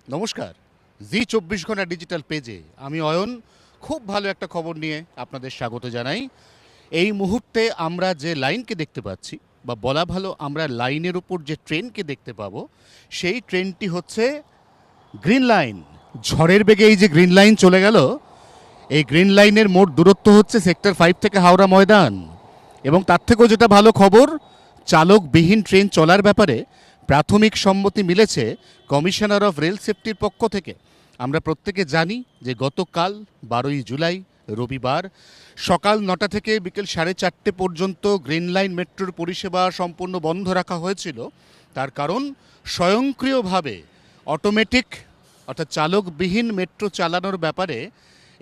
নমস্কার। জি 24 ঘন্টা ডিজিটাল পেজে আমি অয়ন খুব ভালো একটা খবর নিয়ে আপনাদের স্বাগত জানাই। এই মুহূর্তে আমরা যে লাইনকে দেখতে পাচ্ছি, বা বলা ভালো আমরা লাইনের উপর যে ট্রেনকে দেখতে পাবো, সেই ট্রেনটি হচ্ছে গ্রিন লাইন। ঝড়ের বেগে এই যে গ্রিন লাইন চলে গেল, এই গ্রিন লাইনের মোট দূরত্ব হচ্ছে সেক্টর 5 থেকে হাওড়া ময়দান। এবং তার থেকেও যেটা ভালো খবর, চালকবিহীন ট্রেন চলার ব্যাপারে প্রাথমিক সম্মতি মিলেছে কমিশনার অফ রেল সেফটির পক্ষ থেকে। আমরা প্রত্যেকে জানি যে গতকাল 12ই জুলাই রবিবার সকাল 9টা থেকে বিকেল 4:30 পর্যন্ত গ্রিন লাইন মেট্রোর পরিষেবা সম্পূর্ণ বন্ধ রাখা হয়েছিল। তার কারণ স্বয়ংক্রিয়ভাবে অটোমেটিক অর্থাৎ চালকবিহীন মেট্রো চালানোর ব্যাপারে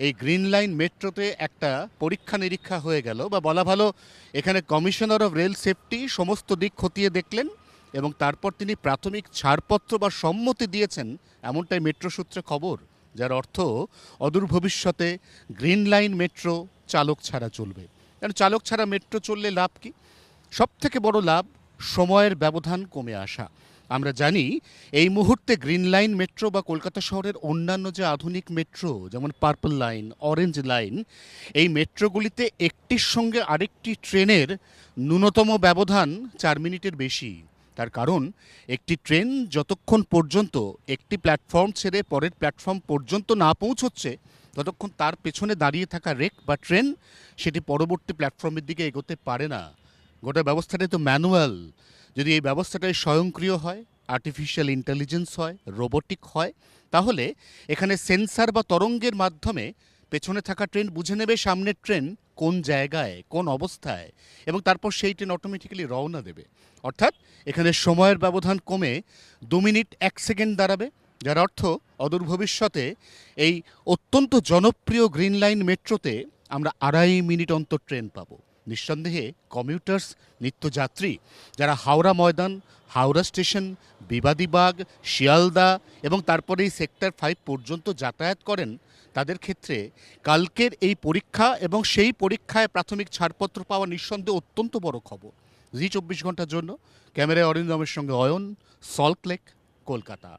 এই গ্রিন লাইন মেট্রোতে একটা পরীক্ষা নিরীক্ষা হয়ে গেল, বা বলা ভালো এখানে কমিশনার অফ রেল সেফটি সমস্ত দিক খতিয়ে দেখলেন এবং তারপর তিনি প্রাথমিক ছাড়পত্র বা সম্মতি দিয়েছেন, এমনটাই মেট্রো সূত্রে খবর। যার অর্থ অদূর ভবিষ্যতে গ্রিন লাইন মেট্রো চালক ছাড়া চলবে। কারণ চালক ছাড়া মেট্রো চললে লাভ কি? সবথেকে বড় লাভ সময়ের ব্যবধান কমে আসা। আমরা জানি এই মুহূর্তে গ্রিন লাইন মেট্রো বা কলকাতা শহরের অন্যান্য যে আধুনিক মেট্রো, যেমন পার্পল লাইন, অরেঞ্জ লাইন, এই মেট্রোগুলিতে একটির সঙ্গে আরেকটি ট্রেনের ন্যূনতম ব্যবধান 4 মিনিটের বেশি। তার কারণ একটি ট্রেন যতক্ষণ পর্যন্ত একটি প্ল্যাটফর্ম ছেড়ে পরের প্ল্যাটফর্ম পর্যন্ত না পৌঁছচ্ছে, ততক্ষণ তার পেছনে দাঁড়িয়ে থাকা রেক বা ট্রেন সেটি পরবর্তী প্ল্যাটফর্মের দিকে এগোতে পারে না। গোটা ব্যবস্থাটাই তো ম্যানুয়াল। যদি এই ব্যবস্থাটাই স্বয়ংক্রিয় হয়, আর্টিফিশিয়াল ইন্টেলিজেন্স হয়, রোবোটিক হয়, তাহলে এখানে সেন্সার বা তরঙ্গের মাধ্যমে পেছনে থাকা ট্রেন বুঝে নেবে সামনের ট্রেন কোন জায়গায়, কোন অবস্থায়, এবং তারপর সেই ট্রেন অটোমেটিক্যালি রওনা দেবে। অর্থাৎ এখানে সময়ের ব্যবধান কমে 2 মিনিট 1 সেকেন্ড দাঁড়াবে। যার অর্থ অদূর ভবিষ্যতে এই অত্যন্ত জনপ্রিয় গ্রিন লাইন মেট্রোতে আমরা 2.5 মিনিট অন্তর ট্রেন পাবো। নিঃসন্দেহে কমিউটার্স, নিত্যযাত্রী যারা হাওড়া ময়দান, হাওড়া স্টেশন, বিবাদীবাগ, শিয়ালদা এবং তারপরেই সেক্টর 5 পর্যন্ত যাতায়াত করেন, তাদের ক্ষেত্রে কালকের এই পরীক্ষা এবং সেই পরীক্ষায় প্রাথমিক ছাড়পত্র পাওয়া নিঃসন্দেহে অত্যন্ত বড় খবর। জি 24 ঘন্টার জন্য ক্যামেরায় অরিন্দমের সঙ্গে অয়ন, সল্টলেক, কলকাতা।